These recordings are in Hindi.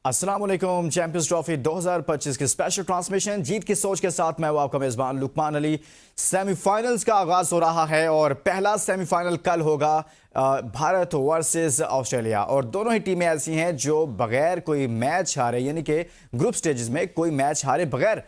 अस्सलाम वालेकुम। चैंपियंस ट्रॉफी 2025 की स्पेशल ट्रांसमिशन जीत की सोच के साथ मैं हूं आपका मेजबान लुकमान अली। सेमीफाइनल्स का आगाज हो रहा है और पहला सेमीफाइनल कल होगा भारत वर्सेस ऑस्ट्रेलिया। और दोनों ही टीमें ऐसी हैं जो बगैर कोई मैच हारे, यानी कि ग्रुप स्टेजेस में कोई मैच हारे बगैर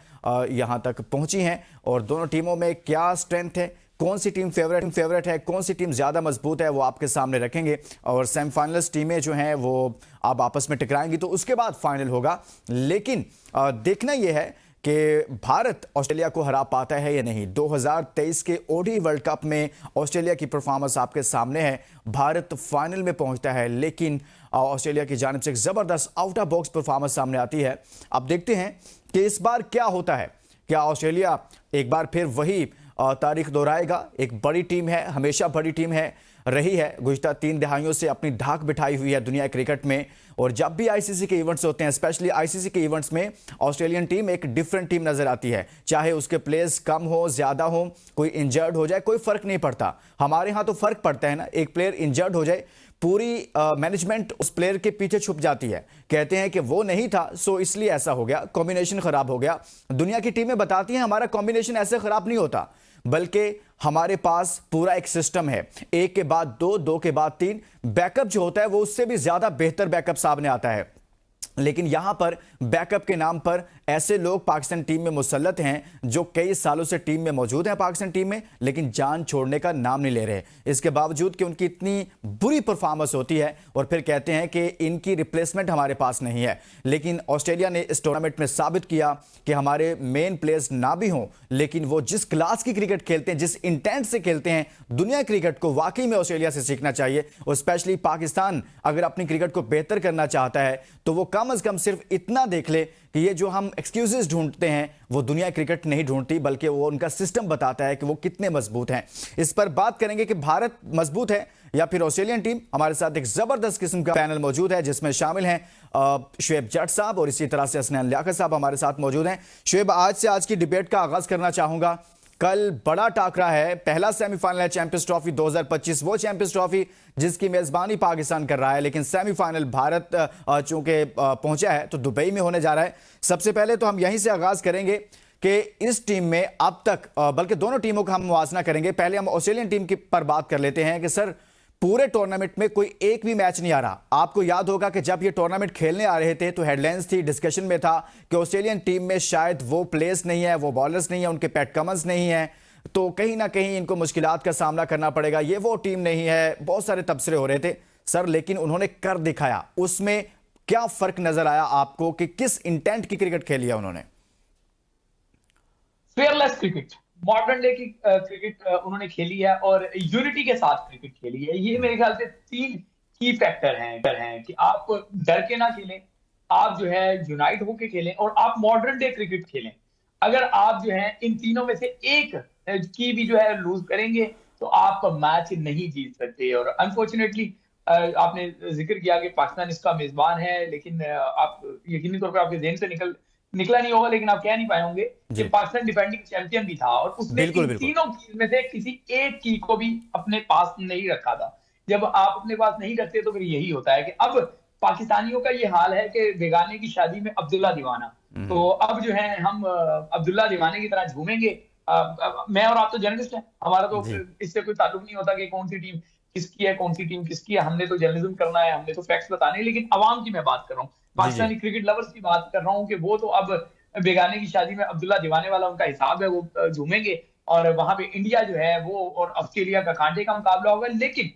यहां तक पहुंची हैं। और दोनों टीमों में क्या स्ट्रेंथ है, कौन सी टीम फेवरेट है, कौन सी टीम ज़्यादा मजबूत है, वो आपके सामने रखेंगे। और सेमीफाइनलिस्ट टीमें जो हैं वो अब आपस में टकराएंगी, तो उसके बाद फाइनल होगा। लेकिन देखना यह है कि भारत ऑस्ट्रेलिया को हरा पाता है या नहीं। 2023 के ओडी वर्ल्ड कप में ऑस्ट्रेलिया की परफॉर्मेंस आपके सामने है। भारत फाइनल में पहुंचता है, लेकिन ऑस्ट्रेलिया की जानिब से एक ज़बरदस्त आउट ऑफ बॉक्स परफॉर्मेंस सामने आती है। अब देखते हैं कि इस बार क्या होता है। क्या ऑस्ट्रेलिया एक बार फिर वही तारीख दोहराएगा? एक बड़ी टीम है, हमेशा बड़ी टीम है रही है, गुज़िश्ता 3 दहाइयों से अपनी धाक बिठाई हुई है दुनिया क्रिकेट में। और जब भी आईसीसी के इवेंट्स होते हैं, स्पेशली आईसीसी के इवेंट्स में, ऑस्ट्रेलियन टीम एक डिफरेंट टीम नजर आती है। चाहे उसके प्लेयर्स कम हो, ज्यादा हो, कोई इंजर्ड हो जाए, कोई फर्क नहीं पड़ता। हमारे यहाँ तो फर्क पड़ता है ना, एक प्लेयर इंजर्ड हो जाए, पूरी मैनेजमेंट उस प्लेयर के पीछे छुप जाती है, कहते हैं कि वो नहीं था सो इसलिए ऐसा हो गया, कॉम्बिनेशन खराब हो गया। दुनिया की टीमें बताती हैं हमारा कॉम्बिनेशन ऐसे खराब नहीं होता, बल्कि हमारे पास पूरा एक सिस्टम है। एक के बाद दो, दो के बाद तीन, बैकअप जो होता है वो उससे भी ज्यादा बेहतर बैकअप सामने आता है। लेकिन यहां पर बैकअप के नाम पर ऐसे लोग पाकिस्तान टीम में मुसल्लत हैं जो कई सालों से टीम में मौजूद हैं पाकिस्तान टीम में, लेकिन जान छोड़ने का नाम नहीं ले रहे। इसके बावजूद कि उनकी इतनी बुरी परफॉर्मेंस होती है और फिर कहते हैं कि इनकी रिप्लेसमेंट हमारे पास नहीं है। लेकिन ऑस्ट्रेलिया ने इस टूर्नामेंट में साबित किया कि हमारे मेन प्लेयर्स ना भी हों, लेकिन वो जिस क्लास की क्रिकेट खेलते हैं, जिस इंटेंट से खेलते हैं, दुनिया क्रिकेट को वाकई में ऑस्ट्रेलिया से सीखना चाहिए। और स्पेशली पाकिस्तान अगर अपनी क्रिकेट को बेहतर करना चाहता है तो वो कम से कम सिर्फ इतना देख ले कि ये जो हम एक्सक्यूजेस ढूंढते हैं वो दुनिया क्रिकेट नहीं ढूंढती, बल्कि वो उनका सिस्टम बताता है कि वो कितने मजबूत हैं। इस पर बात करेंगे कि भारत मजबूत है या फिर ऑस्ट्रेलियन टीम। हमारे साथ एक जबरदस्त किस्म का पैनल मौजूद है जिसमें शामिल हैं शुएब जट साहब और इसी तरह से हसनैन लियाकत साहब हमारे साथ मौजूद हैं। शुएब, आज की डिबेट का आगाज करना चाहूंगा। कल बड़ा टाकरा है, पहला सेमीफाइनल है चैंपियंस ट्रॉफी 2025, वो चैंपियंस ट्रॉफी जिसकी मेजबानी पाकिस्तान कर रहा है। लेकिन सेमीफाइनल भारत चूंकि पहुंचा है तो दुबई में होने जा रहा है। सबसे पहले तो हम यहीं से आगाज करेंगे कि इस टीम में अब तक, बल्कि दोनों टीमों का हम मुवाजना करेंगे। पहले हम ऑस्ट्रेलियन टीम की पर बात कर लेते हैं कि सर, पूरे टूर्नामेंट में कोई एक भी मैच नहीं आ रहा। आपको याद होगा कि जब ये टूर्नामेंट खेलने आ रहे थे तो हेडलाइंस थी, डिस्कशन में था कि ऑस्ट्रेलियन टीम में शायद वो प्लेयर्स नहीं है, वो बॉलर्स नहीं है, उनके पैट कमंस नहीं है, तो कहीं ना कहीं इनको मुश्किलात का सामना करना पड़ेगा, ये वो टीम नहीं है। बहुत सारे तबसरे हो रहे थे सर, लेकिन उन्होंने कर दिखाया। उसमें क्या फर्क नजर आया आपको कि किस इंटेंट की क्रिकेट खेली है उन्होंने? फेयरलेस क्रिकेट, मॉडर्न डे की क्रिकेट उन्होंने खेली है और यूनिटी के साथ क्रिकेट खेली है। ये मेरे ख्याल से 3 की फैक्टर हैं कि आप डर के ना खेलें, आप जो है यूनाइट होके खेलें और आप मॉडर्न डे क्रिकेट खेलें। अगर आप जो है इन तीनों में से एक की भी जो है लूज करेंगे तो आप मैच नहीं जीत सकते। और अनफॉर्चुनेटली आपने जिक्र किया कि पाकिस्तान इसका मेजबान है, लेकिन आप यकीनी तौर पर आपके जेहन से निकला नहीं होगा, लेकिन आप कह नहीं पाए होंगे कि पाकिस्तान डिफेंडिंग चैंपियन भी था और उसने इन तीनों कीज में से किसी एक की को भी अपने पास नहीं रखा था। जब आप अपने पास नहीं रखते तो फिर यही होता है कि अब पाकिस्तानियों का ये हाल है कि बेगाने की शादी में अब्दुल्ला दीवाना। तो अब जो है हम अब्दुल्ला दीवाने की तरह झूमेंगे। मैं और आप तो जर्नलिस्ट हैं, हमारा तो इससे कोई ताल्लुक नहीं होता कि कौन सी टीम किसकी है, कौन सी टीम किसकी है। हमने तो जर्नलिज्म करना है, हमने तो फैक्ट्स बताने हैं। लेकिन अवाम की मैं बात कर रहा हूँ, पाकिस्तानी क्रिकेट लवर्स की बात कर रहा हूँ कि वो तो अब बेगाने की शादी में अब्दुल्ला दीवाने वाला उनका हिसाब है, वो झूमेंगे और वहां पे इंडिया जो है वो और ऑस्ट्रेलिया का कांटे का मुकाबला होगा। लेकिन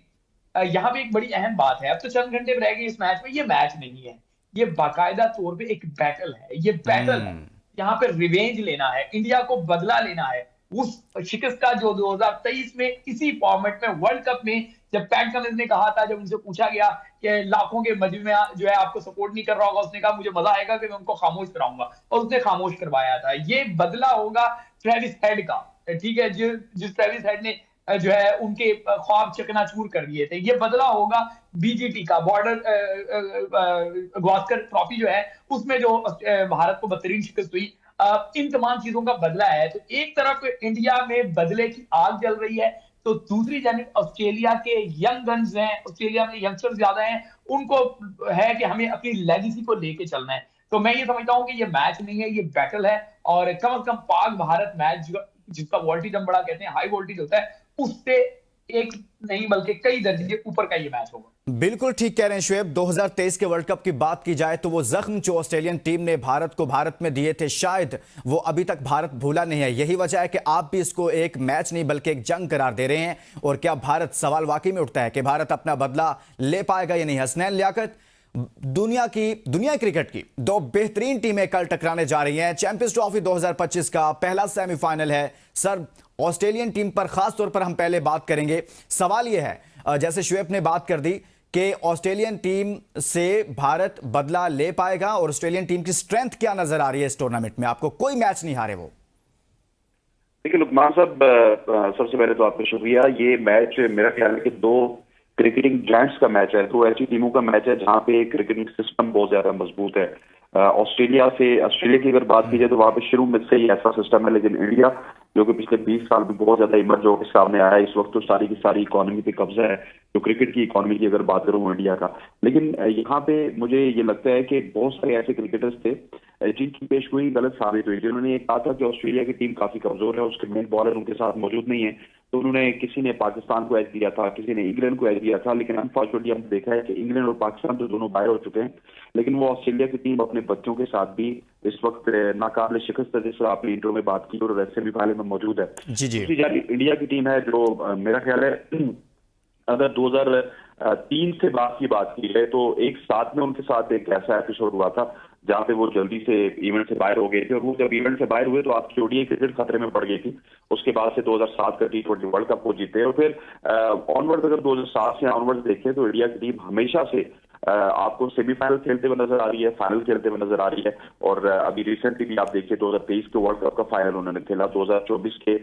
यहाँ पे एक बड़ी अहम बात है, अब तो चंद घंटे रह गए इस मैच में। ये मैच नहीं है, ये बाकायदा तौर पे एक बैटल है। ये बैटल है, यहाँ पे रिवेंज लेना है, इंडिया को बदला लेना है उस शिकस्त का जो 2023 में इसी फॉर्मेट में वर्ल्ड कप में, जब पैट कमिंस ने कहा था, जब उनसे पूछा गया कि लाखों के मजमे जो है आपको सपोर्ट नहीं कर रहा होगा, उसने कहा मुझे मजा आएगा कि मैं उनको खामोश कराऊंगा, और उसने खामोश करवाया था। ये बदला होगा ट्रेविस हेड का, ठीक है, जिस ट्रेविस हेड ने जो है उनके ख्वाब चकनाचूर कर दिए थे। ये बदला होगा बीजीटी का, बॉर्डर गावस्कर ट्रॉफी जो है उसमें जो भारत को बदतरीन शिकस्त हुई। इन तमाम चीजों का बदला है। तो एक तरफ इंडिया में बदले की आग जल रही है, तो दूसरी जानिब ऑस्ट्रेलिया के यंग गन्स हैं, ऑस्ट्रेलिया में यंगस्टर्स ज्यादा हैं, उनको है कि हमें अपनी लेगेसी को लेके चलना है। तो मैं ये समझता हूँ कि ये मैच नहीं है, ये बैटल है, और कम से कम पाक भारत मैच जिसका वोल्टेज हम बड़ा कहते हैं, हाई वोल्टेज होता है, उससे एक नहीं बल्कि कई दर्जे ऊपर का ये मैच होगा। बिल्कुल ठीक कह रहे हैं शुएब। 2023 के वर्ल्ड कप की बात की जाए तो वो जख्म जो ऑस्ट्रेलियन टीम ने भारत में दिए थे, शायद वो अभी तक भारत भूला नहीं है। यही वजह है कि आप भी इसको एक मैच नहीं बल्कि एक जंग करार दे रहे हैं। और क्या भारत, सवाल वाकई में उठता है कि भारत अपना बदला ले पाएगा या नहीं। हसनैन लियाकत, दुनिया क्रिकेट की दो बेहतरीन टीमें कल टकराने जा रही हैं। चैंपियंस ट्रॉफी 2025 का पहला सेमीफाइनल है। सर, ऑस्ट्रेलियन टीम पर खास तौर पर हम पहले बात करेंगे। सवाल यह है, जैसे शुएब ने बात कर दी कि ऑस्ट्रेलियन टीम से भारत बदला ले पाएगा, और ऑस्ट्रेलियन टीम की स्ट्रेंथ क्या नजर आ रही है इस टूर्नामेंट में? आपको कोई मैच नहीं हारे वो। देखिए लुकमान साहब, सबसे पहले तो आपका शुक्रिया। ये मैच मेरा ख्याल है कि दो क्रिकेटिंग जायंट्स का मैच है, दो ऐसी टीमों का मैच है जहां पे क्रिकेटिंग सिस्टम बहुत ज्यादा मजबूत है। ऑस्ट्रेलिया की अगर बात की जाए तो वहां पे शुरू में से ही ऐसा सिस्टम है, लेकिन इंडिया जो कि पिछले 20 साल में बहुत ज्यादा इमर्ज होकर सामने आया है, इस वक्त तो सारी की सारी इकोनॉमी पे कब्जा है। जो क्रिकेट की इकोनॉमी की अगर बात करूं इंडिया का, लेकिन यहाँ पे मुझे ये लगता है कि बहुत सारे ऐसे क्रिकेटर्स थे जिनकी पेशगोई गलत साबित हुई। जिन्होंने ये कहा था कि ऑस्ट्रेलिया की टीम काफी कमजोर है, उसके मेन बॉलर उनके साथ मौजूद नहीं है, तो उन्होंने, किसी ने पाकिस्तान को एज दिया था, किसी ने इंग्लैंड को एज दिया था, लेकिन अनफॉर्चुनेटली हमने देखा है कि इंग्लैंड और पाकिस्तान तो दोनों बाहर हो चुके हैं, लेकिन वो ऑस्ट्रेलिया की टीम अपने बच्चों के साथ भी इस वक्त नाकाबिले शिकस्त है, जिस आपने इंट्रो में बात की, और सेमीफाइनल में मौजूद है। जी जी। दूसरी जानिब इंडिया की टीम है जो मेरा ख्याल है अगर 2003 से बाद की बात की है तो एक साथ में उनके साथ एक ऐसा एपिसोड हुआ था जहां पे वो जल्दी से इवेंट से बाहर हो गए थे, और वो जब इवेंट से बाहर हुए तो आपकी ओडीआई क्रिकेट खतरे में पड़ गई थी। उसके बाद से 2007 का T20 वर्ल्ड कप वो जीते, और फिर ऑनवर्ड अगर 2007 से ऑनवर्ड देखें तो इंडिया की टीम हमेशा से आपको सेमीफाइनल खेलते हुए नजर आ रही है, फाइनल खेलते हुए नजर आ रही है। और अभी रिसेंटली भी आप देखिए 2023 के वर्ल्ड कप का फाइनल उन्होंने खेला, 2024 के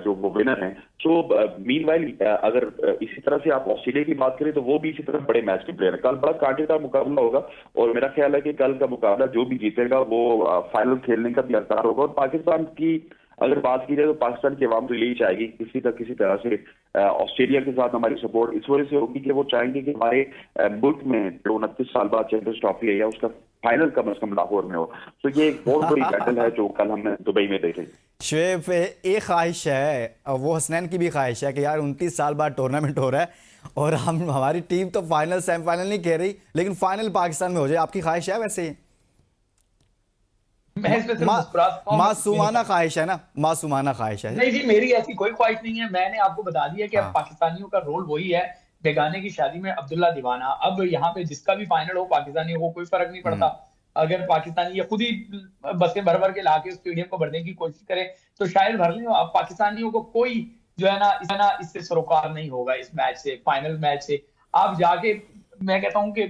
जो वो विनर हैं। सो मीनवाइल अगर इसी तरह से आप ऑस्ट्रेलिया की बात करें तो वो भी इसी तरह बड़े मैच के प्लेयर है। कल बड़ा कांटेदार मुकाबला होगा, और मेरा ख्याल है कि कल का मुकाबला जो भी जीतेगा वो फाइनल खेलने का भी हकदार होगा। और पाकिस्तान की अगर बात की जाए तो पाकिस्तान की आवाम तो यही चाहेगी किसी तरह से ऑस्ट्रेलिया के साथ हमारी सपोर्ट इस वजह से होगी कि वो चाहेंगे कि हमारे मुल्क में जो 29 साल बाद चैंपियंस ट्रॉफी है या उसका फाइनल कम से कम लाहौर में हो। तो ये एक बहुत बड़ी बैटल है जो कल हमने दुबई में देखी। शुएब, एक ख्वाहिश है, वो हसनैन की भी ख्वाहिश है कि यार 29 साल बाद टूर्नामेंट हो रहा है और हमारी टीम तो फाइनल सेमीफाइनल नहीं खेल रही, लेकिन फाइनल पाकिस्तान में हो जाए। आपकी ख्वाहिश है वैसे? मासूमाना ख्वाहिश है ना, मासूमाना ख्वाहिश है। नहीं जी, मेरी ऐसी कोई ख्वाहिश नहीं है। मैंने आपको बता दिया कि अब पाकिस्तानियों का रोल वही है, बेगाने की शादी में अब्दुल्ला दीवाना। अब यहाँ पे जिसका भी फाइनल हो पाकिस्तानियों को कोई फर्क नहीं पड़ता। अगर पाकिस्तानी ये खुद ही बसें भर भर के लाके स्टेडियम को भरने की कोशिश करें तो शायद भर लें। अब पाकिस्तानियों को कोई जो है ना इससे सरोकार नहीं होगा इस मैच से, फाइनल मैच से। आप जाके, मैं कहता हूँ कि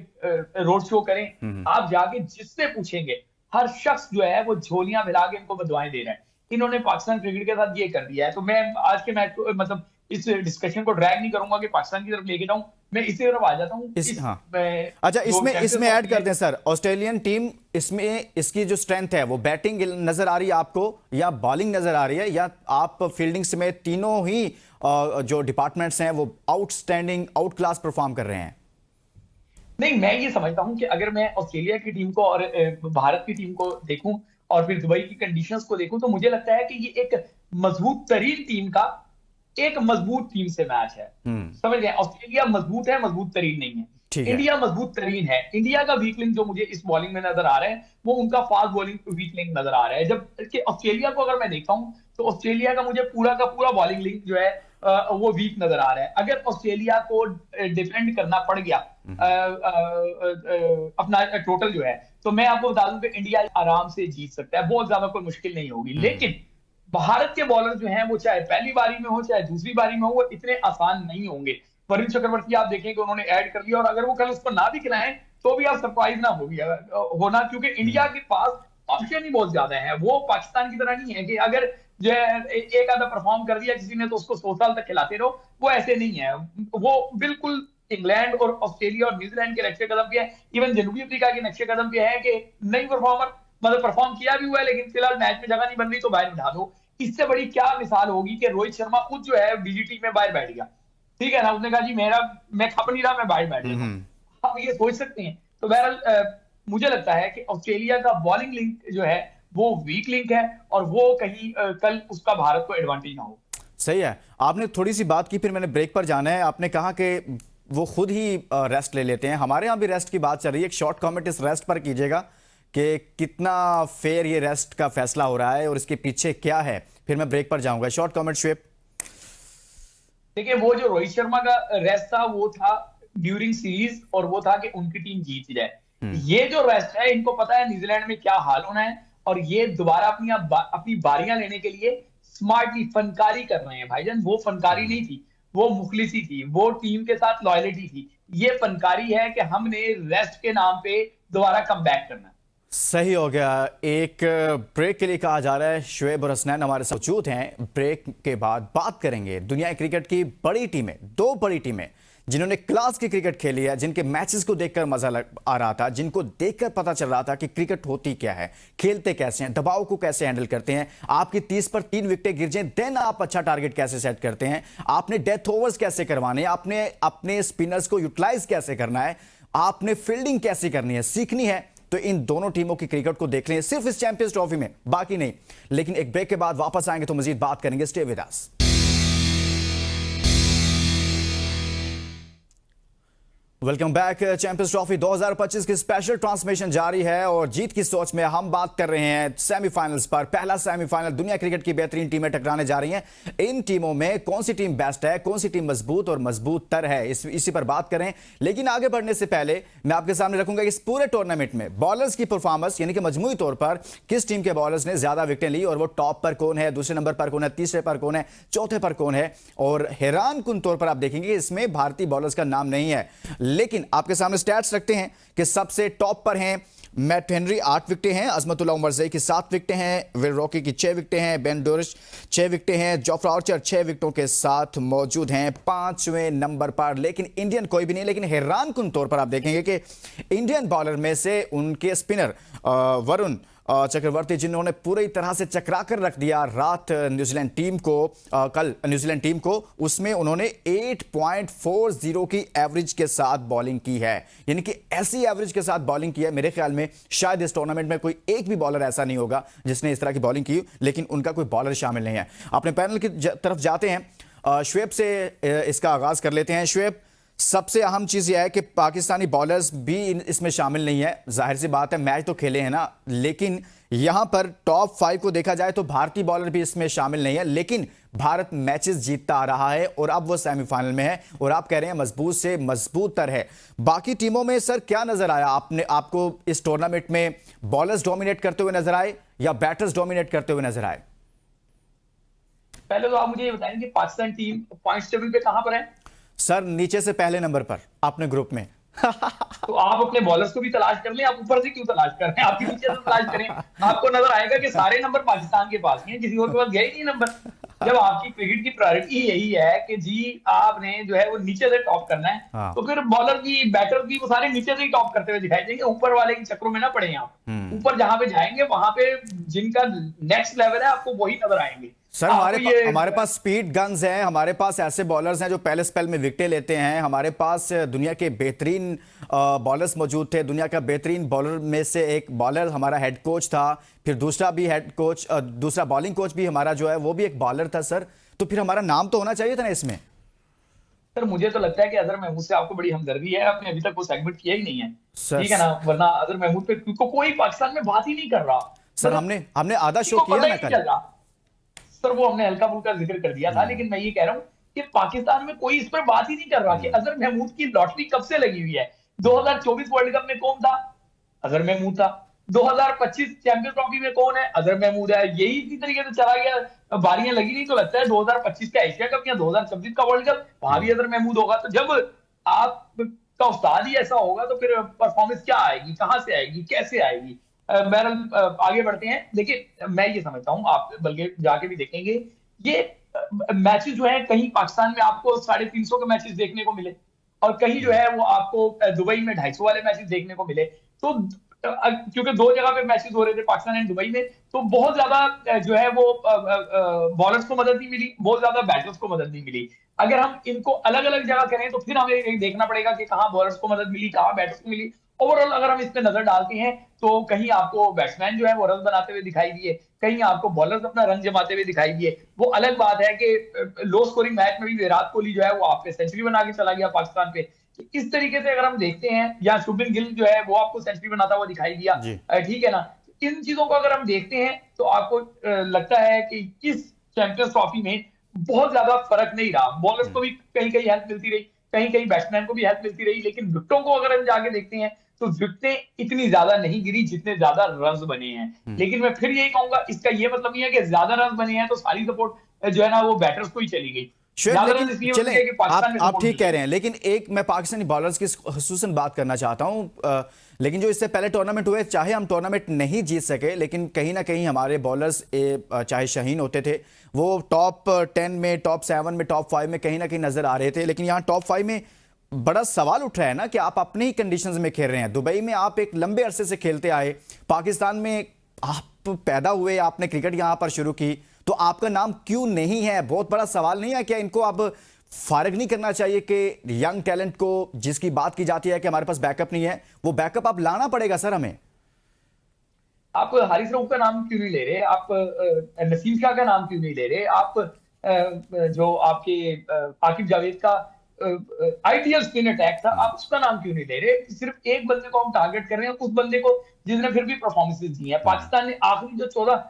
रोड शो करें, आप जाके जिससे पूछेंगे हर शख्स जो है वो झोलियां मिला के इनको बदवाएं दे रहे हैं। इन्होंने पाकिस्तान क्रिकेट के साथ ये कर दिया है। तो मैं आज के मैच को, मतलब इस डिस्कशन को ड्रैग नहीं करूंगा कि पाकिस्तान की तरफ लेके जाऊं, मैं इसी तरफ आ जाता हूं। अच्छा, इसमें ऐड कर दें सर, ऑस्ट्रेलियन टीम इसमें इसकी जो स्ट्रेंथ है वो बैटिंग नजर आ रही है आपको, या बॉलिंग नजर आ रही है, या आप फील्डिंग समेत तीनों ही जो डिपार्टमेंट्स हैं वो आउटस्टैंडिंग, आउट क्लास परफॉर्म कर रहे हैं? नहीं, मैं ये समझता हूं कि अगर मैं ऑस्ट्रेलिया की टीम को और भारत की टीम को देखूं और फिर दुबई की कंडीशंस को देखूं तो मुझे लगता है कि ये एक मजबूत तरीन टीम का एक मजबूत टीम से मैच है। समझ गए? ऑस्ट्रेलिया मजबूत है, मजबूत तरीन नहीं है। इंडिया मजबूत तरीन है। इंडिया का वीक लिंक जो मुझे इस बॉलिंग में नजर आ रहा है वो उनका फास्ट बॉलिंग वीक लिंक नजर आ रहा है। जबकि ऑस्ट्रेलिया को अगर मैं देखता हूं तो ऑस्ट्रेलिया का मुझे पूरा का पूरा बॉलिंग लिंक जो है वो वीक नजर आ रहा है। अगर ऑस्ट्रेलिया को डिफेंड करना पड़ गया अपना टोटल जो है, तो मैं आपको बता दूं कि इंडिया आराम से जीत सकता है, बहुत ज्यादा कोई मुश्किल नहीं होगी। लेकिन भारत के बॉलर जो हैं वो चाहे पहली बारी में हो चाहे दूसरी बारी में हो, वो इतने आसान नहीं होंगे। वरुण चक्रवर्ती आप देखें कि उन्होंने ऐड कर लिया, और अगर वो कल उसको ना भी खिलाएं तो भी आप सरप्राइज ना होना, क्योंकि इंडिया के पास ऑप्शन ही बहुत ज्यादा है। वो पाकिस्तान की तरह नहीं है कि अगर जो है एक आधा परफॉर्म कर दिया किसी ने तो उसको 100 साल तक खिलाते रहो, वो ऐसे नहीं है। वो बिल्कुल इंग्लैंड और ऑस्ट्रेलिया और न्यूजीलैंड के नक्शे कदम पे है, इवन जनूबी अफ्रीका के नक्शे कदम पे है कि नई परफॉर्मर, मतलब परफॉर्म किया भी हुआ है लेकिन फिलहाल मैच में जगह नहीं बन रही तो बाहर बिठा दो। इससे बड़ी क्या मिसाल होगी कि रोहित शर्मा खुद जो है बीजीटी में बाहर बैठ गया, ठीक है ना, उसने कहा जी मैं खप नहीं रहा, मैं बाहर बैठ जाता हूं। आप ये सोच सकते हैं। तो बहरहाल मुझे लगता है कि ऑस्ट्रेलिया का बॉलिंग लिंक जो है वो वीक लिंक है, और वो कहीं कल उसका भारत को एडवांटेज ना हो। सही है। आपने थोड़ी सी बात की, फिर मैंने ब्रेक पर जाना है। आपने कहा कि वो खुद ही रेस्ट ले लेते हैं। हमारे यहाँ भी रेस्ट की बात चल रही है। एक शॉर्ट कमेंट इस रेस्ट पर कीजिएगा कि कितना फेयर ये रेस्ट का फैसला हो रहा है और इसके पीछे क्या है, फिर मैं ब्रेक पर जाऊंगा। Short comment Shoaib. देखिए, वो जो रोहित शर्मा का रेस्ट था वो था ड्यूरिंग सीरीज, और वो था कि उनकी टीम जीत जाए। ये जो रेस्ट है, इनको पता है न्यूजीलैंड में क्या हाल होना है, और ये दोबारा अपनी बारियां लेने के लिए स्मार्टली फनकारी कर रहे हैं भाईजान। वो फनकारी नहीं थी, वो मुखलिसी थी, वो टीम के साथ लॉयलिटी थी। ये फनकारी है कि हमने रेस्ट के नाम पे दोबारा कम बैक करना है। सही हो गया। एक ब्रेक के लिए कहा जा रहा है। शुएब और हसनैन हमारे साथ मौजूद हैं। ब्रेक के बाद बात करेंगे दुनिया क्रिकेट की बड़ी टीमें, दो बड़ी टीमें जिन्होंने क्लास की क्रिकेट खेली है, जिनके मैचेस को देखकर मजा आ रहा था, जिनको देखकर पता चल रहा था कि क्रिकेट होती क्या है, खेलते कैसे हैं, दबाव को कैसे हैंडल करते हैं। आपकी 30 पर 3 विकेटें गिर जाएं, देन आप अच्छा टारगेट कैसे सेट करते हैं, आपने डेथ ओवर्स कैसे करवाने, आपने अपने स्पिनर्स को यूटिलाइज कैसे करना है, आपने फील्डिंग कैसे करनी है, सीखनी है। तो इन दोनों टीमों की क्रिकेट को देख लें सिर्फ इस चैंपियंस ट्रॉफी में, बाकी नहीं। लेकिन एक ब्रेक के बाद वापस आएंगे तो मजीद बात करेंगे। Stay with us. Welcome back. Champions trophy 2025 की स्पेशल ट्रांसमिशन जारी है और जीत की सोच में हम बात कर रहे हैं सेमीफाइनल्स पर। पहला सेमीफाइनल, दुनिया क्रिकेट की बेहतरीन टीमें टकराने जा रही हैं। इन टीमों में कौन सी टीम बेस्ट है, कौन सी टीम मजबूत और मजबूत तर है, इसी पर बात करें। लेकिन आगे बढ़ने से पहले मैं आपके सामने रखूंगा इस पूरे टूर्नामेंट में बॉलर्स की परफॉर्मेंस, यानी कि मजमूई तौर पर किस टीम के बॉलर्स ने ज्यादा विकेटें ली और वो टॉप पर कौन है, दूसरे नंबर पर कौन है, तीसरे पर कौन है, चौथे पर कौन है। और हैरान कुन तौर पर आप देखेंगे इसमें भारतीय बॉलर्स का नाम नहीं है, लेकिन आपके सामने स्टैट्स रखते हैं कि सबसे टॉप पर हैं मैट हेनरी 8 विकेटें हैं, अजमतुल्ला उमरज़ई की 7 विकेटें हैं, विल रॉकी की 6 विकेटें हैं, बेन डोरिश 6 विकेटें हैं, जोफ्रा आर्चर 6 विकेटों के साथ मौजूद हैं 5वें नंबर पर। लेकिन इंडियन कोई भी नहीं। लेकिन हैरान कुन तौर पर आप देखेंगे कि इंडियन बॉलर में से उनके स्पिनर वरुण चक्रवर्ती, जिन्होंने पूरी तरह से चकरा कर रख दिया रात न्यूजीलैंड टीम को, कल न्यूजीलैंड टीम को, उसमें उन्होंने 8.40 की एवरेज के साथ बॉलिंग की है। यानी कि ऐसी एवरेज के साथ बॉलिंग की है, मेरे ख्याल में शायद इस टूर्नामेंट में कोई एक भी बॉलर ऐसा नहीं होगा जिसने इस तरह की बॉलिंग की, लेकिन उनका कोई बॉलर शामिल नहीं है। अपने पैनल की तरफ जाते हैं। शुएब से इसका आगाज कर लेते हैं। शुएब, सबसे अहम चीज यह है कि पाकिस्तानी बॉलर्स भी इसमें शामिल नहीं है। जाहिर सी बात है, मैच तो खेले हैं ना, लेकिन यहां पर टॉप 5 को देखा जाए तो भारतीय बॉलर भी इसमें शामिल नहीं है। लेकिन भारत मैचेस जीतता आ रहा है और अब वो सेमीफाइनल में है, और आप कह रहे हैं मजबूत से मजबूत तर है। बाकी टीमों में सर क्या नजर आया आपको इस टूर्नामेंट में? बॉलर्स डोमिनेट करते हुए नजर आए या बैटर्स डोमिनेट करते हुए नजर आए? पहले तो आप मुझे ये बताएं कि पाकिस्तान टीम पॉइंट्स टेबल पे कहां पर है? सर नीचे से पहले नंबर पर अपने ग्रुप में। तो आप अपने बॉलर्स को भी तलाश कर लें, आप ऊपर से क्यों तलाश कर रहे हैं? आप नीचे से तलाश करें, आपको नजर आएगा कि सारे नंबर पाकिस्तान के पास हैं, किसी और के पास गए ही नहीं नंबर। जब आपकी क्रिकेट की प्रायोरिटी यही है कि जी आपने जो है वो नीचे से टॉप करना है, हाँ। तो फिर बॉलर की, बैटर की, वो सारे नीचे से ही टॉप करते हुए दिखाई देंगे। ऊपर वाले के चक्रों में ना पड़े आप। ऊपर जहां पे जाएंगे वहां पे जिनका नेक्स्ट लेवल है आपको वही नजर आएंगे। सर हमारे पास स्पीड गन्स हैं, हमारे पास ऐसे बॉलर्स हैं जो पहले स्पेल में विकेटें लेते हैं, हमारे पास दुनिया के बेहतरीन बॉलर्स मौजूद थे। दुनिया का बेहतरीन बॉलर में से एक बॉलर हमारा हेड कोच था, फिर दूसरा भी हेड कोच, दूसरा बॉलिंग कोच भी हमारा जो है वो भी एक बॉलर था सर। तो फिर हमारा नाम तो होना चाहिए था ना इसमें। सर मुझे तो लगता है कि अजहर महमूद से आपको बड़ी हमदर्दी है, आपने अभी तक वो सेगमेंट किया ही नहीं है, ठीक है ना? वरना अजहर महमूद पे कोई पाकिस्तान में बात ही नहीं कर रहा सर। हमने आधा शो किया ना कल सर, वो हमने हल्का फुल्का जिक्र कर दिया था, लेकिन मैं ये कह रहा हूं कि पाकिस्तान में कोई इस पर बात ही नहीं कर रहा कि अजहर महमूद की लॉटरी कब से लगी हुई है। 2024 वर्ल्ड कप में कौन था? अजहर महमूद था। 2025 चैंपियंस ट्रॉफी में कौन है? अजहर महमूद है। यही इसी तरीके से चला गया, बारियां लगी नहीं, तो लगता है 2025 का एशिया कप या 2026 का वर्ल्ड कप वहां भी अजहर महमूद होगा। तो जब आपका उस्ताद ही ऐसा होगा तो फिर परफॉर्मेंस क्या आएगी, कहां से आएगी, कैसे आएगी? बहरहाल आगे बढ़ते हैं। देखिए, मैं ये समझता हूं, आप बल्कि जाके भी देखेंगे, ये मैचेस जो है कहीं पाकिस्तान में आपको 350 के मैचेस देखने को मिले, और कहीं जो है वो आपको दुबई में 250 वाले मैचेस देखने को मिले। तो क्योंकि 2 जगह पे मैचेस हो रहे थे पाकिस्तान एंड दुबई में, तो बहुत ज्यादा जो है वो बॉलर्स को मदद नहीं मिली, बहुत ज्यादा बैटर्स को मदद नहीं मिली। अगर हम इनको अलग अलग जगह करें तो फिर हमें देखना पड़ेगा कि कहाँ बॉलर्स को मदद मिली, कहाँ बैटर्स को मिली। ओवरऑल अगर हम इस पे नजर डालते हैं तो कहीं आपको बैट्समैन जो है वो रन बनाते हुए दिखाई दिए, कहीं आपको बॉलर्स अपना रन जमाते हुए दिखाई दिए। वो अलग बात है कि लो स्कोरिंग मैच में भी विराट कोहली जो है वो आपके सेंचुरी बना के चला गया पाकिस्तान पे। इस तरीके से अगर हम देखते हैं, या शुभमन गिल जो है वो आपको सेंचुरी बनाता हुआ दिखाई दिया, ठीक है ना। इन चीजों को अगर हम देखते हैं तो आपको लगता है कि इस चैंपियंस ट्रॉफी में बहुत ज्यादा फर्क नहीं रहा। बॉलर्स को भी कहीं कहीं हेल्प मिलती रही, कहीं कहीं बैट्समैन को भी हेल्प मिलती रही, लेकिन विकेटों को अगर हम जाके देखते हैं तो विकेटें इतनी ज्यादा नहीं गिरी जितने ज्यादा रन बने हैं। लेकिन मैं फिर यही कहूंगा, इसका ये मतलब नहीं है कि ज्यादा रन बने हैं तो सारी सपोर्ट जो है ना वो बैटर्स को ही चली गई। लेकिन चले आप ठीक कह रहे हैं, लेकिन एक मैं पाकिस्तानी बॉलर्स की खुसूसन बात करना चाहता हूं। लेकिन जो इससे पहले टूर्नामेंट हुए, चाहे हम टूर्नामेंट नहीं जीत सके, लेकिन कहीं ना कहीं हमारे बॉलर्स चाहे शाहीन होते थे, वो टॉप 10 में, टॉप 7 में, टॉप 5 में कहीं ना कहीं नजर आ रहे थे। लेकिन यहाँ टॉप 5 में बड़ा सवाल उठ रहा है ना कि आप अपने ही कंडीशंस में खेल रहे हैं। दुबई में आप एक लंबे अरसे से खेलते आए, पाकिस्तान में आप पैदा हुए, आपने क्रिकेट यहाँ पर शुरू की, तो आपका नाम क्यों नहीं है? बहुत बड़ा सवाल नहीं है क्या? इनको अब फारिग नहीं करना चाहिए कि यंग टैलेंट को, जिसकी बात की जाती है कि हमारे पास बैकअप नहीं है, वो बैकअप आप लाना पड़ेगा सर हमें। आप हारिस रऊफ का नाम क्यों नहीं ले रहे? आप नसीम शाह का नाम क्यों नहीं ले रहे? आप जो आपके आकिब जावेद का आइडियल स्पिन अटैक था, आप उसका नाम क्यों नहीं ले रहे? सिर्फ एक बंदे को हम टारगेट कर रहे हैं, उस बंदे को जिसने फिर भी परफॉर्मेंसेस दी है। पाकिस्तान ने आखिरी जो 14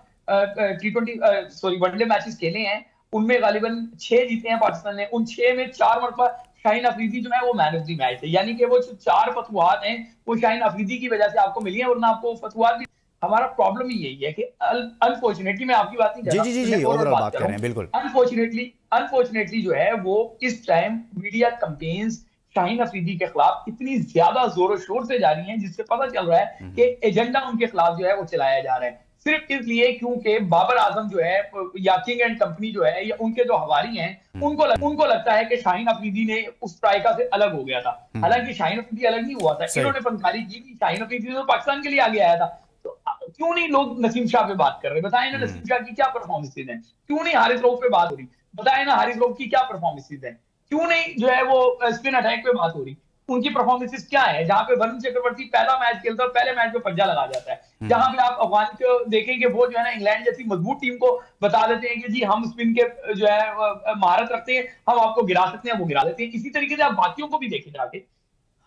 वनडे मैचेस खेले हैं उनमें गालिबन 6 जीते हैं पाकिस्तान ने। उन 6 में 4 मरतबा शाहीन अफरीदी जो है वो मैन ऑफ द मैच है, यानी कि वो जो 4 फतवाहत हैं वो शाहीन अफरीदी की वजह से आपको मिली है, वरना आपको फतवाहत भी। हमारा प्रॉब्लम ही यही है कि अनफॉर्चुनेटली, मैं आपकी बात नहीं कर रहा, जी ओवरऑल बात कर रहे हैं, बिल्कुल। अनफॉर्चुनेटली जो है वो इस time media campaigns Shaheen Afridi के खिलाफ इतनी ज्यादा जोरों शोर से जारी हैं, जिससे पता चल रहा है कि एजेंडा उनके खिलाफ जो है वो चलाया जा रहा है, सिर्फ इसलिए क्योंकि बाबर आजम जो है या किंग एंड कंपनी जो है या उनके जो हवारी हैं उनको लगता है कि शाहीन अफरीदी ने उस ट्राइका से अलग हो गया था। हालांकि शाहीन अफरीदी अलग नहीं हुआ था, इन्होंने फनकारी की थी। शाहीन अफरीदी तो पाकिस्तान के लिए आगे आया था। तो क्यों नहीं लोग नसीम शाह पे बात कर रहे? बताएं ना नसीम शाह की क्या परफॉर्मेंसेज हैं? क्यों नहीं हारिस रऊफ पे बात हो रही? बताएं ना हारिस रऊफ की क्या परफॉर्मेंसेज हैं? क्यों नहीं जो है वो स्पिन अटैक पे बात हो रही? उनकी परफॉर्मेंसेस क्या है? जहां पे वरुण चक्रवर्ती पहला मैच खेलता है, पहले मैच में पंजा लगा जाता है। जहां पे आप अफगान को देखेंगे, वो जो है ना इंग्लैंड जैसी मजबूत टीम को बता देते हैं कि जी हम स्पिन के जो है महारत रखते हैं, हम आपको गिरा सकते हैं, वो गिरा देते हैं। इसी तरीके से आप बाकियों को भी देखे जाके,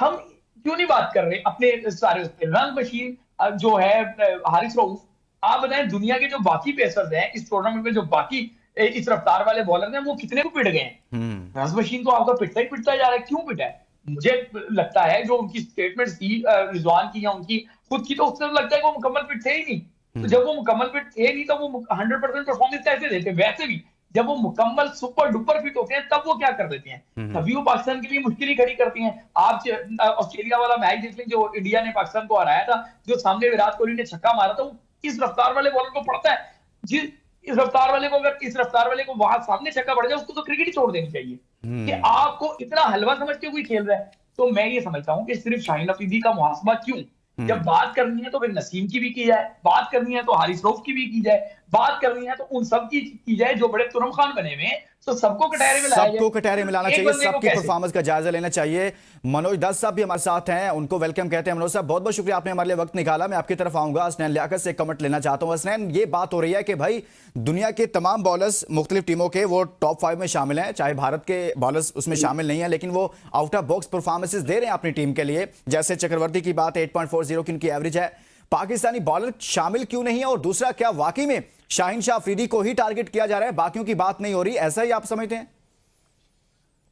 हम क्यों नहीं बात कर रहे अपने सारे उस पर? रन मशीन जो है हारिस रऊफ, आप बताएं दुनिया के जो बाकी पेसर्स हैं इस टूर्नामेंट में, जो बाकी इस रफ्तार वाले बॉलर हैं, वो कितने को पिट गए हैं? रन मशीन तो आपका पिटता ही पिटता जा रहा है। क्यों पिटा है? मुझे लगता है जो उनकी स्टेटमेंट थी रिजवान की या उनकी खुद की, तो उससे लगता है कि वो मुकम्मल फिट थे ही नहीं। तो जब वो मुकम्मल फिट थे नहीं तो वो 100% परफॉर्मेंस कैसे देते? वैसे भी जब वो मुकम्मल सुपर डुपर फिट होते हैं तब वो क्या कर देते हैं? तभी वो पाकिस्तान के लिए मुश्किल ही खड़ी करती हैं। आप ऑस्ट्रेलिया वाला मैच देख लें जो इंडिया ने पाकिस्तान को हराया था, जो सामने विराट कोहली ने छक्का मारा था, वो इस रफ्तार वाले बॉलर को पड़ता है। इस रफ्तार वाले को, अगर इस रफ्तार वाले को वहां सामने छक्का पड़ जाए, उसको तो क्रिकेट ही छोड़ देनी चाहिए। कि आपको इतना हलवा समझ के कोई खेल रहा है। तो मैं ये समझता हूं कि सिर्फ शाहीन अफरीदी का मुहासबा क्यों? जब बात करनी है तो फिर नसीम की भी की जाए, बात करनी है तो हारिस रऊफ की भी की जाए, बात करनी है तो उन सब की जाए जो बड़े तुरम खान बने हुए हैं। तो सबको कटहरे में सबको कटहरे में लाना चाहिए, सबकी परफॉर्मेंस का जायजा लेना चाहिए। मनोज दत्त साहब भी हमारे साथ हैं, उनको वेलकम कहते हैं। मनोज साहब बहुत बहुत शुक्रिया, आपने हमारे लिए वक्त निकाला। मैं आपकी तरफ आऊंगा। हसनैन लियाकत से कमेंट लेना चाहता हूं। हसनैन, ये बात हो रही है कि भाई दुनिया के तमाम बॉलर्स मुख्तलिफ टीमों के वो टॉप 5 में शामिल हैं, चाहे भारत के बॉलर्स उसमें शामिल नहीं है, लेकिन वो आउट ऑफ बॉक्स परफॉर्मेंसेज दे रहे हैं अपनी टीम के लिए। जैसे चक्रवर्ती की बात 8.40 की उनकी एवरेज है। पाकिस्तानी बॉलर शामिल क्यों नहीं है? और दूसरा, क्या वाकई में शाहीन शाह अफरीदी को ही टारगेट किया जा रहा है, बाकियों की बात नहीं हो रही? ऐसा ही आप समझते हैं?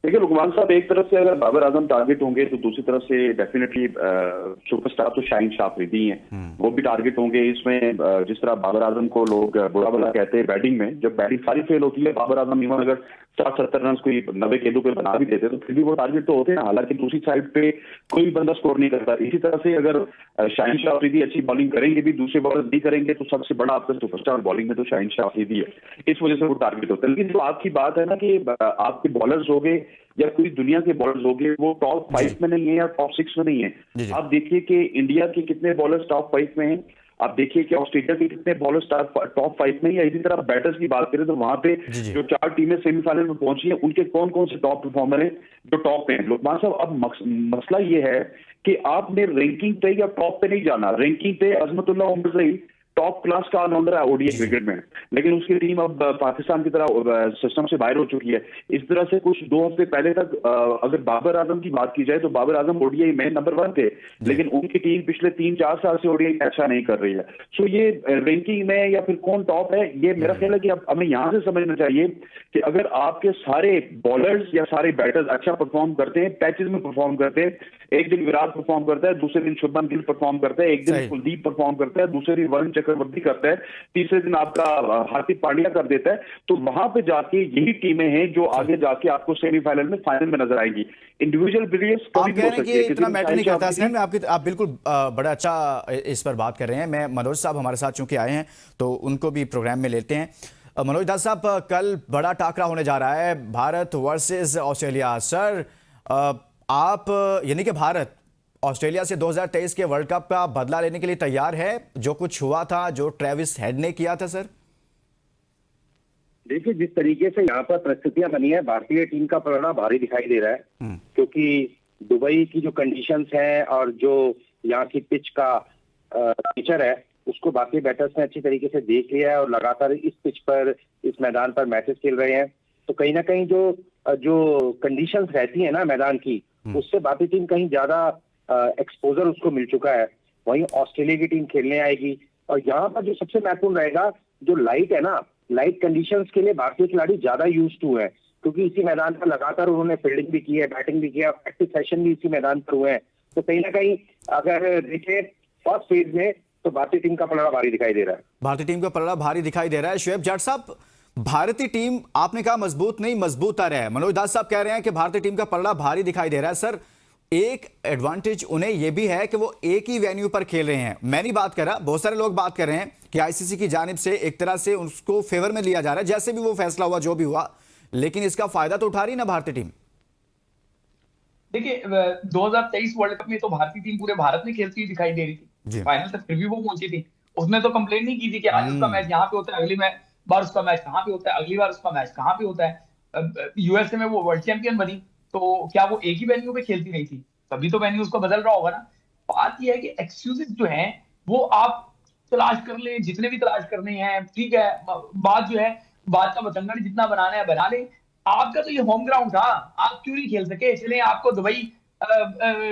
देखिए लुकमान साहब, एक तरफ से अगर बाबर आजम टारगेट होंगे तो दूसरी तरफ से डेफिनेटली सुपरस्टार तो शाहीन शाह अफरीदी हैं, वो भी टारगेट होंगे। इसमें जिस तरह बाबर आजम को लोग बुरा भला कहते हैं बैटिंग में, जब बैटिंग सारी फेल होती है, बाबर आजम इवन अगर 60-70 रन कोई 90 गेंदों पे बना भी देते तो फिर भी वो टारगेट तो होते हैं। हालांकि दूसरी साइड पे कोई भी बंदा स्कोर नहीं करता। इसी तरह से अगर शाहीन शाह अफरीदी अच्छी बॉलिंग करेंगे भी, दूसरे बॉलर नहीं करेंगे, तो सबसे बड़ा आपका सुपरस्टार बॉलिंग में तो शाहीन शाह अफरीदी है, इस वजह से वो टारगेट होता है। लेकिन जो आपकी बात है ना कि आपके बॉलर्स हो गए या पूरी दुनिया के बॉलर्स हो गए, वो टॉप 5 में नहीं है या टॉप 6 में नहीं है। आप देखिए कि इंडिया के कितने बॉलर्स टॉप 5 में हैं, आप देखिए कि ऑस्ट्रेलिया के कितने बॉलर्स टॉप 5 में, या इसी तरह बैटर्स की बात करें तो वहां पे जो 4 टीमें सेमीफाइनल में पहुंची हैं, उनके कौन कौन से टॉप परफॉर्मर हैं जो टॉप पे हैं। लोकमान साहब, अब मसला ये है कि आपने रैंकिंग पे या टॉप पे नहीं जाना। रैंकिंग पे अजमतुल्लाह उमर रही टॉप क्लास का ऑलराउंडर है ओडीआई क्रिकेट में, लेकिन उसकी टीम अब पाकिस्तान की तरह सिस्टम से बाहर हो चुकी है। इस तरह से कुछ 2 हफ्ते पहले तक अगर बाबर आजम की बात की जाए तो बाबर आजम ओडीआई में नंबर 1 थे, लेकिन उनकी टीम पिछले 3-4 साल से ओडीआई अच्छा नहीं कर रही है। सो ये रैंकिंग में या फिर कौन टॉप है, ये मेरा ख्याल है कि अब हमें यहां से समझना चाहिए कि अगर आपके सारे बॉलर्स या सारे बैटर्स अच्छा परफॉर्म करते हैं, पैचेस में परफॉर्म करते हैं, एक दिन विराट परफॉर्म करता है, दूसरे दिन शुभमन गिल परफॉर्म करता है, एक दिन कुलदीप परफॉर्म करता है, दूसरे दिन वरुण चक्रवर्ती करता है, तीसरे दिन आपका हार्दिक पांड्या कर देता है, तो वहां पे जाके यही टीमें हैं जो आगे जाके आपको सेमीफाइनल में, फाइनल में नजर आएंगी। इंडिविजुअल ब्रिलियंस आप कह रहे हैं कि इतना मैटर नहीं करता है में आपकी, आप बिल्कुल बड़ा अच्छा इस पर बात कर रहे हैं। मैं मनोज साहब हमारे साथ चूंकि आए हैं तो उनको भी प्रोग्राम में लेते हैं। मनोज दास साहब, कल बड़ा टाकरा होने जा रहा है, भारत वर्सेस ऑस्ट्रेलिया। सर, आप यानी कि भारत ऑस्ट्रेलिया से 2023 के वर्ल्ड कप का बदला लेने के लिए तैयार है, जो कुछ हुआ था, जो ट्रेविस हेड ने किया था? सर देखिए, जिस तरीके से यहाँ पर परिस्थितियां बनी है, भारतीय टीम का पलड़ा भारी दिखाई दे रहा है, क्योंकि दुबई की जो कंडीशंस हैं और जो यहाँ की पिच का नेचर है, उसको भारतीय बैटर्स ने अच्छी तरीके से देख लिया है और लगातार इस पिच पर, इस मैदान पर मैचेस खेल रहे हैं। तो कहीं ना कहीं जो कंडीशंस रहती है ना मैदान की, उससे भारतीय टीम कहीं ज्यादा एक्सपोजर उसको मिल चुका है। वहीं ऑस्ट्रेलिया की टीम खेलने आएगी और यहाँ पर जो सबसे महत्वपूर्ण रहेगा, जो लाइट है ना, लाइट कंडीशंस के लिए भारतीय खिलाड़ी ज्यादा यूज टू है, क्योंकि इसी मैदान पर लगातार उन्होंने फील्डिंग भी की है, बैटिंग भी किया, प्रैक्टिस सेशन भी इसी मैदान पर हुए हैं। तो कहीं ना कहीं अगर देखें फर्स्ट फेज में, तो भारतीय टीम का पलड़ा भारी दिखाई दे रहा है। भारतीय टीम का पलड़ा भारी दिखाई दे रहा है। शुएब जाट साहब, भारतीय टीम आपने कहा मजबूत नहीं, मजबूत आ रहा है। मनोज दास साहब कह रहे हैं कि भारतीय टीम का पलड़ा भारी दिखाई दे रहा है। सर, एक एडवांटेज उन्हें यह भी है कि वो एक ही वेन्यू पर खेल रहे हैं। मैं नहीं बात कर रहा, बहुत सारे लोग बात कर रहे हैं कि आईसीसी की जानिब से एक तरह से उसको फेवर में लिया जा रहा है, जैसे भी वो फैसला हुआ, जो भी हुआ, लेकिन इसका फायदा तो उठा रही ना भारतीय टीम। देखिए, 2023 वर्ल्ड कप में तो भारतीय टीम पूरे भारत में खेलती हुई दिखाई दे रही थी, फाइनल तक फिर भी वो पहुंची थी। उसमें तो कंप्लेन नहीं की थी कि आज उसका मैच यहाँ पे होता है, अगली बार उसका मैच कहाँ पे होता है, अगली बार उसका मैच कहाँ पे होता है। यूएसए में वो वर्ल्ड चैंपियन बनी, तो क्या वो एक ही वेन्यू पे खेलती नहीं थी? तभी तो वेन्यू उसको बदल रहा होगा ना। बात यह है कि एक्सक्यूजेस जो हैं वो आप तलाश कर ले, जितने भी तलाश करने हैं, ठीक है। बात जो है, बात का बतंगड़ जितना बनाना है बना ले। आपका तो ये होम ग्राउंड था, आप क्यों नहीं खेल सके? चले, आपको दुबई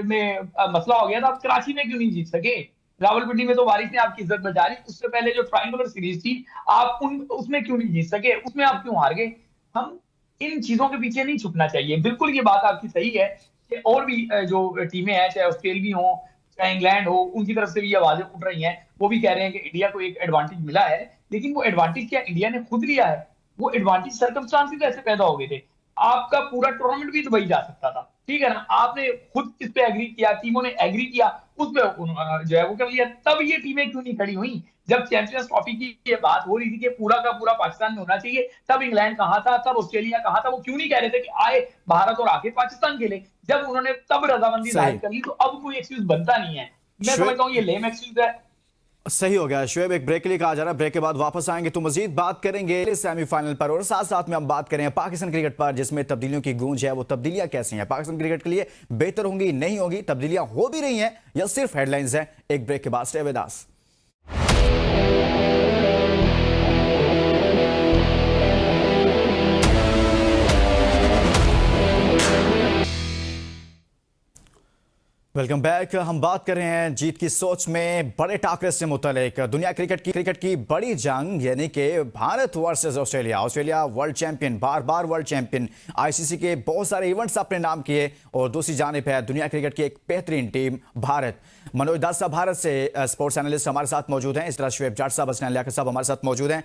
में मसला हो गया था, आप कराची में क्यों नहीं जीत सके? रावलपिंडी में तो बारिश ने आपकी इज्जत बचा ली। उससे पहले जो ट्रायंगुलर सीरीज थी, आप उसमें क्यों नहीं जीत सके? उसमें आप क्यों हार गए? हम इन चीजों के पीछे नहीं छुपना चाहिए। बिल्कुल ये बात आपकी सही है कि और भी जो टीमें हैं, चाहे ऑस्ट्रेलिया हो, चाहे इंग्लैंड हो, उनकी तरफ से भी ये आवाजें उठ रही हैं। वो भी कह रहे हैं कि इंडिया को एक एडवांटेज मिला है, लेकिन वो एडवांटेज क्या इंडिया ने खुद लिया है? वो एडवांटेज सर्कमस्टांसेस ऐसे पैदा हो गए थे। आपका पूरा टूर्नामेंट भी दुबई जा सकता था, ठीक है ना। आपने खुद इस पे एग्री किया, टीमों ने एग्री किया, उस पे जो है वो कर लिया। तब ये टीमें क्यों नहीं खड़ी हुई? जब चैंपियंस ट्रॉफी की ये बात हो रही थी कि पूरा का पूरा पाकिस्तान में होना चाहिए, तब इंग्लैंड कहाँ था, तब ऑस्ट्रेलिया कहाँ था? वो क्यों नहीं कह रहे थे कि आए भारत और आके पाकिस्तान खेले? जब उन्होंने तब रजामंदी जाहिर कर ली, तो अब कोई एक्सक्यूज बनता नहीं है। मैं समझता हूँ ये लेम एक्सक्यूज है। सही हो गया। शुएब, एक ब्रेक के लिए कहा जा रहा है, ब्रेक के बाद वापस आएंगे तो मजीद बात करेंगे सेमीफाइनल पर, और साथ साथ में हम बात करें पाकिस्तान क्रिकेट पर, जिसमें तब्दीलियों की गूंज है। वो तब्दीलियां कैसी हैं, पाकिस्तान क्रिकेट के लिए बेहतर होंगी, नहीं होगी, तब्दीलियां हो भी रही हैं या सिर्फ हेडलाइंस हैं? एक ब्रेक के बाद stay with us. Welcome back. हम बात कर रहे हैं जीत की सोच में बड़े टाकरे से मुतल्लिक दुनिया क्रिकेट की बड़ी जंग, यानी कि Bharat versus Australia. Australia world champion, बार बार वर्ल्ड चैंपियन, आईसीसी के बहुत सारे इवेंट्स अपने नाम किए, और दूसरी जानिब है दुनिया क्रिकेट की एक बेहतरीन टीम भारत। मनोज दास साहब भारत से स्पोर्ट्स एनालिस्ट हमारे साथ मौजूद हैं, इस तरह शुएब जाट साहब, हसनैन लियाकत साहब हमारे साथ मौजूद हैं।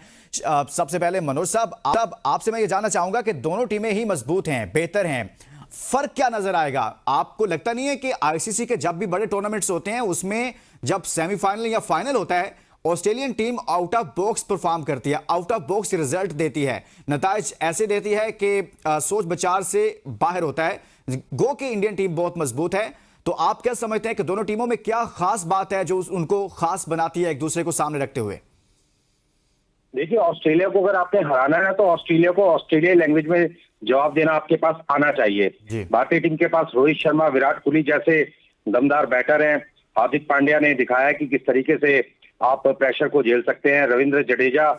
सबसे पहले मनोज साहब, आपसे मैं ये जानना चाहूंगा कि दोनों टीमें ही मजबूत हैं, बेहतर हैं, फर्क क्या नजर आएगा? आपको लगता नहीं है कि आईसीसी के जब भी बड़े टूर्नामेंट्स होते हैं उसमें जब सेमीफाइनल या फाइनल होता है, Australian team out of box perform करती है, आउट ऑफ बॉक्स रिजल्ट देती है, नताइज ऐसे देती है कि सोच विचार से बाहर होता है। गो कि इंडियन टीम बहुत मजबूत है, तो आप क्या समझते हैं कि दोनों टीमों में क्या खास बात है जो उनको खास बनाती है एक दूसरे को सामने रखते हुए? देखिए, ऑस्ट्रेलिया को अगर आपने हराना है तो ऑस्ट्रेलिया को ऑस्ट्रेलियाई लैंग्वेज में जवाब देना आपके पास आना चाहिए। भारतीय टीम के पास रोहित शर्मा, विराट कोहली जैसे दमदार बैटर हैं। हार्दिक पांड्या ने दिखाया कि किस तरीके से आप प्रेशर को झेल सकते हैं। रविंद्र जडेजा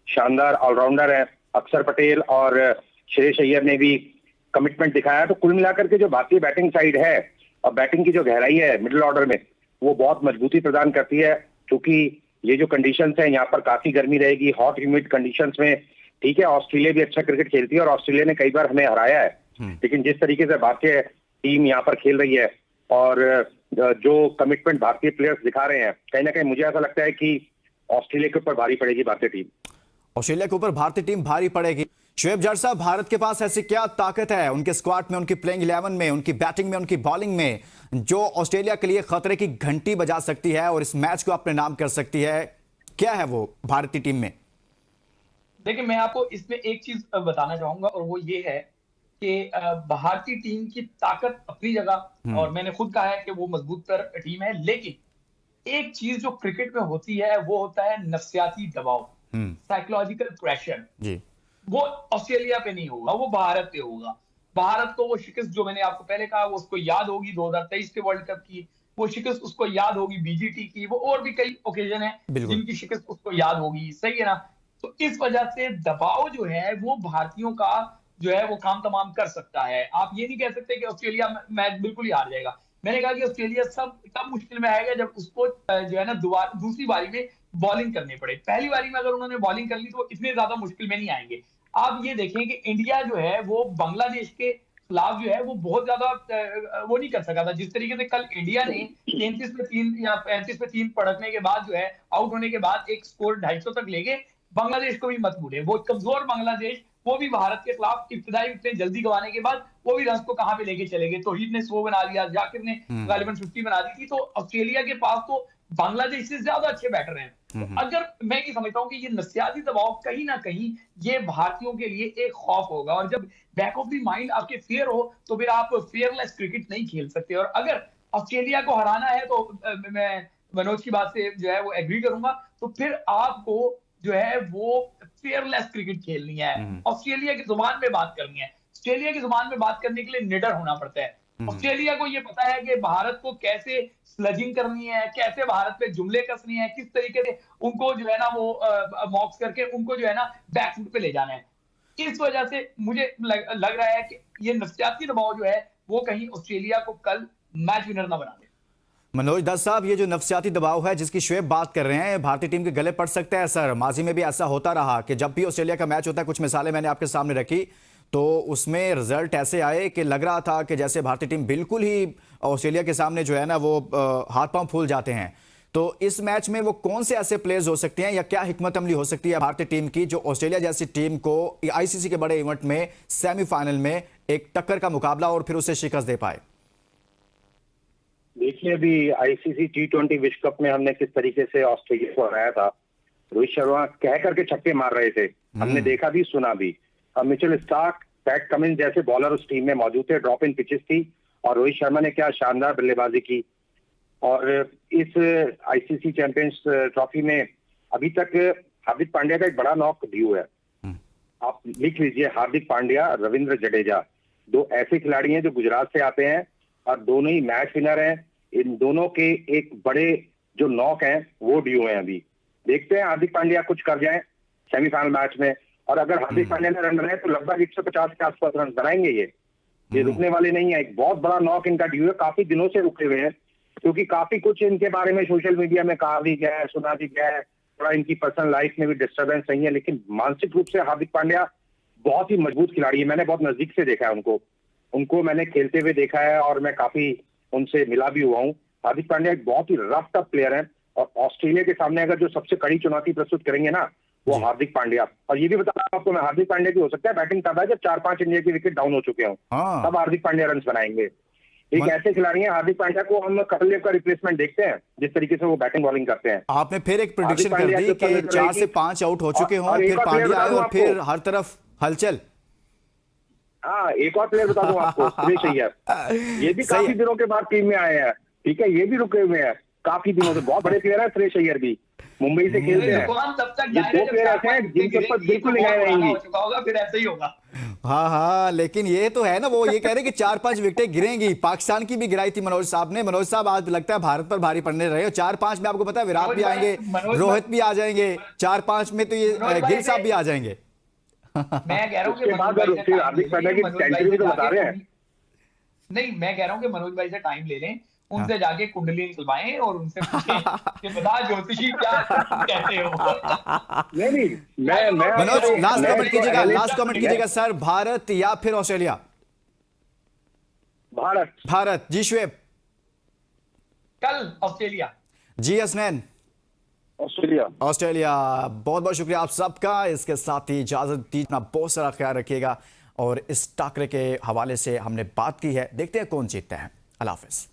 शानदार ऑलराउंडर है। अक्षर पटेल और श्रेयस अय्यर ने भी कमिटमेंट दिखाया। तो कुल मिलाकर के जो भारतीय बैटिंग साइड है और बैटिंग की जो गहराई है मिडिल ऑर्डर में, वो बहुत मजबूती प्रदान करती है। क्योंकि ये जो कंडीशंस हैं, यहाँ पर काफी गर्मी रहेगी, हॉट ह्यूमिड कंडीशंस में। ठीक है, ऑस्ट्रेलिया भी अच्छा क्रिकेट खेलती है और ऑस्ट्रेलिया ने कई बार हमें हराया है, लेकिन जिस तरीके से भारतीय टीम यहाँ पर खेल रही है और जो कमिटमेंट भारतीय प्लेयर्स दिखा रहे हैं, कहीं ना कहीं मुझे ऐसा लगता है कि ऑस्ट्रेलिया के ऊपर भारी पड़ेगी भारतीय टीम। ऑस्ट्रेलिया के ऊपर भारतीय टीम भारी पड़ेगी। शुएब जाट साहब, भारत के पास ऐसी क्या ताकत है उनके स्क्वाड में, उनकी प्लेइंग 11 में, उनकी बैटिंग में, उनकी बॉलिंग में, जो ऑस्ट्रेलिया के लिए खतरे की घंटी बजा सकती है और इस मैच को अपने नाम कर सकती है? क्या है वो भारतीय टीम में? देखिए, मैं आपको इसमें एक चीज बताना चाहूंगा, और वो ये है कि भारतीय टीम की ताकत अपनी जगह, और मैंने खुद कहा है कि वो मजबूत तर टीम है, लेकिन एक चीज जो क्रिकेट में होती है वो होता है नफ्सियाती दबाव, साइकोलॉजिकल प्रेशर। वो ऑस्ट्रेलिया पे नहीं होगा, वो भारत पे होगा। भारत को वो शिकस्त जो मैंने आपको पहले कहा, वो उसको याद होगी 2023 के वर्ल्ड कप की, वो शिकस्त उसको याद होगी बीजीटी की, वो और भी कई ओकेजन है जिनकी शिकस्त उसको याद होगी। सही है ना? तो इस वजह से दबाव जो है वो भारतीयों का जो है वो काम तमाम कर सकता है। आप ये नहीं कह सकते कि ऑस्ट्रेलिया मैच बिल्कुल ही हार जाएगा। मैंने कहा कि ऑस्ट्रेलिया तब मुश्किल में आएगा जब उसको जो है ना दूसरी बारी में बॉलिंग करनी पड़े। पहली बारी में अगर उन्होंने बॉलिंग कर ली तो इतने ज्यादा मुश्किल में नहीं आएंगे। आप ये देखें कि इंडिया जो है वो बांग्लादेश के खिलाफ जो है वो बहुत ज्यादा वो नहीं कर सका था। जिस तरीके से कल इंडिया ने 33 पे 3 या 35 पे 3 पड़कने के बाद जो है आउट होने के बाद एक स्कोर 250 तक ले गए। बांग्लादेश को भी मत भूले, वो कमजोर बांग्लादेश, वो भी भारत के खिलाफ इब्तिदाई इतने जल्दी गंवाने के बाद वो भी रन को कहां पे लेके चले गए। तौहीद ने 100 बना दिया, जाकिर ने गालिबन 50 बना दी थी। तो ऑस्ट्रेलिया के पास तो बांग्लादेश से ज्यादा अच्छे बैटर हैं। तो अगर मैं ये समझता हूं कि ये नफ्सियाती दबाव कहीं ना कहीं ये भारतीयों के लिए एक खौफ होगा, और जब बैक ऑफ द माइंड आपके फेयर हो तो फिर आप फेयरलेस क्रिकेट नहीं खेल सकते। और अगर ऑस्ट्रेलिया को हराना है तो मैं मनोज की बात से जो है वो एग्री करूंगा, तो फिर आपको जो है वो फेयरलेस क्रिकेट खेलनी है, ऑस्ट्रेलिया की जुबान में बात करनी है। ऑस्ट्रेलिया की जुबान में बात करने के लिए निडर होना पड़ता है। ऑस्ट्रेलिया को ये पता है कि भारत को कैसे स्लजिंग करनी है, कैसे भारत पे जुमले कसनी है, किस तरीके से उनको जो है ना वो मॉक्स करके उनको जो है ना बैकफुट पे ले जाना है। इस वजह से मुझे लग रहा है कि ये नफ्सियाती दबाव जो है वो कहीं ऑस्ट्रेलिया को कल मैच विनर ना बना दे। मनोज दास साहब, ये जो नफ्सियाती दबाव है जिसकी शुएब बात कर रहे हैं, भारतीय टीम के गले पड़ सकता है सर? माजी में भी ऐसा होता रहा कि जब भी ऑस्ट्रेलिया का मैच होता है, कुछ मिसालें मैंने आपके सामने रखी, तो उसमें रिजल्ट ऐसे आए कि लग रहा था कि जैसे भारतीय टीम बिल्कुल ही ऑस्ट्रेलिया के सामने जो है ना वो हाथ पांव फूल जाते हैं। तो इस मैच में वो कौन से ऐसे प्लेयर्स हो सकते हैं या क्या हिकमत अमली हो सकती है भारतीय टीम की, जो ऑस्ट्रेलिया जैसी टीम को आईसीसी के बड़े इवेंट में सेमीफाइनल में एक टक्कर का मुकाबला और फिर उसे शिकस्त दे पाए? देखिए, अभी आईसीसी T20 विश्व कप में हमने किस तरीके से ऑस्ट्रेलिया को हराया था। रोहित शर्मा कह करके छक्के मार रहे थे, हमने देखा भी सुना भी। मिचेल स्टार्क, पैट कमिंस जैसे बॉलर उस टीम में मौजूद थे, ड्रॉप इन पिचेस थी, और रोहित शर्मा ने क्या शानदार बल्लेबाजी की। और इस आईसीसी चैंपियंस ट्रॉफी में अभी तक हार्दिक पांड्या का एक बड़ा नॉक ड्यू है। आप लिख लीजिए, हार्दिक पांड्या, रविंद्र जडेजा, दो ऐसे खिलाड़ी हैं जो गुजरात से आते हैं और दोनों ही मैच विनर हैं। इन दोनों के एक बड़े जो नॉक हैं वो ड्यू हैं। अभी देखते हैं हार्दिक पांड्या कुछ कर जाएं सेमीफाइनल मैच में, और अगर हार्दिक पांड्या ने रन बनाए तो लगभग 150 के आसपास रन बनाएंगे। ये रुकने वाले नहीं है। एक बहुत बड़ा नॉक इनका ड्यू है, काफी दिनों से रुके हुए हैं। क्योंकि काफी कुछ इनके बारे में सोशल मीडिया में कहा भी गया है, सुना भी गया है, थोड़ा इनकी पर्सनल लाइफ में भी डिस्टर्बेंस नहीं है, लेकिन मानसिक रूप से हार्दिक पांड्या बहुत ही मजबूत खिलाड़ी है। मैंने बहुत नजदीक से देखा है उनको मैंने खेलते हुए देखा है और मैं काफी उनसे मिला भी हुआ हूँ। हार्दिक पांड्या एक बहुत ही रफ टफ प्लेयर है और ऑस्ट्रेलिया के सामने अगर जो सबसे कड़ी चुनौती प्रस्तुत करेंगे ना, वो हार्दिक पांड्या। और ये भी बता रहा हूं आपको मैं, हार्दिक पांड्या की हो सकता है बैटिंग तब है जब 4-5 इंडिया की विकेट डाउन हो चुके हों, हाँ। तब हार्दिक पांड्या रन बनाएंगे। एक ऐसे खिलाड़ी हैं, हार्दिक पांड्या को हम कपिल देव का रिप्लेसमेंट देखते हैं जिस तरीके से वो बैटिंग बॉलिंग करते हैं। आपने फिर एक प्रेडिक्शन कर पांड्या दी के ऊपर कि 4 से 5 आउट हो चुके हों, और एक फिर और player पांड्या बता आए दूं और फिर आपको। हर तरफ हलचल। हाँ, एक और प्लेयर बता दूं आपको, सुरेश अय्यर। ये भी सही काफी है। दिनों के बाद टीम में आए हैं, ठीक है, ये भी रुके हुए हैं काफी दिनों से। बहुत बड़े प्लेयर है सुरेश अय्यर भी, मुंबई से खेलते हैं। लुकमान तब तक ये जाएगा दो जब प्लेयर 4-5 ऐसे हैं विकेट जिनके ऊपर गिरेंगी, बिल्कुल तो निगाहें बहुत पुराना रहेंगी। हो चुका होगा, फिर ऐसे ही होगा। हाँ हाँ, लेकिन ये तो है ना, वो ये कह रहे हैं कि 4-5 विकेटें गिरेंगी। पाकिस्तान की भी गिराई थी मनोज साहब ने। मनोज साहब आज लगता है भारत पर भारी पड़ने रहे हो। 4-5 में आपको पता है विराट भी आएंगे, रोहित भी आ जाएंगे। 4-5 में तो ये गिल साहब भी आ जाएंगे। मैं कह रहा हूँ कि उसके बाद मनोज भाई से फिर time हार्दिक ले पांड्या लें, की मनोज भाई सेंचुरी भी से तो बता जाके रहे हैं। नहीं, मैं कह रहा हूँ कि मनोज भाई से टाइम ले लें, उनसे जाके कुंडली निकलवाएं और उनसे पूछें कि बता ज्योतिषी क्या कहते हो। नहीं, मैं मनोज लास्ट मैं कमेंट कीजिएगा, तो लास्ट कमेंट कीजिएगा सर। भारत या फिर ऑस्ट्रेलिया? भारत। भारत। जी शुएब? कल ऑस्ट्रेलिया। जी हसनैन? ऑस्ट्रेलिया। ऑस्ट्रेलिया। बहुत बहुत शुक्रिया आप सबका। इसके साथ ही इजाजत दीजिए, बहुत सारा ख्याल रखिएगा। और इस टाकरे के हवाले से हमने बात की है, देखते हैं कौन जीतते हैं। अल्लाह हाफिज।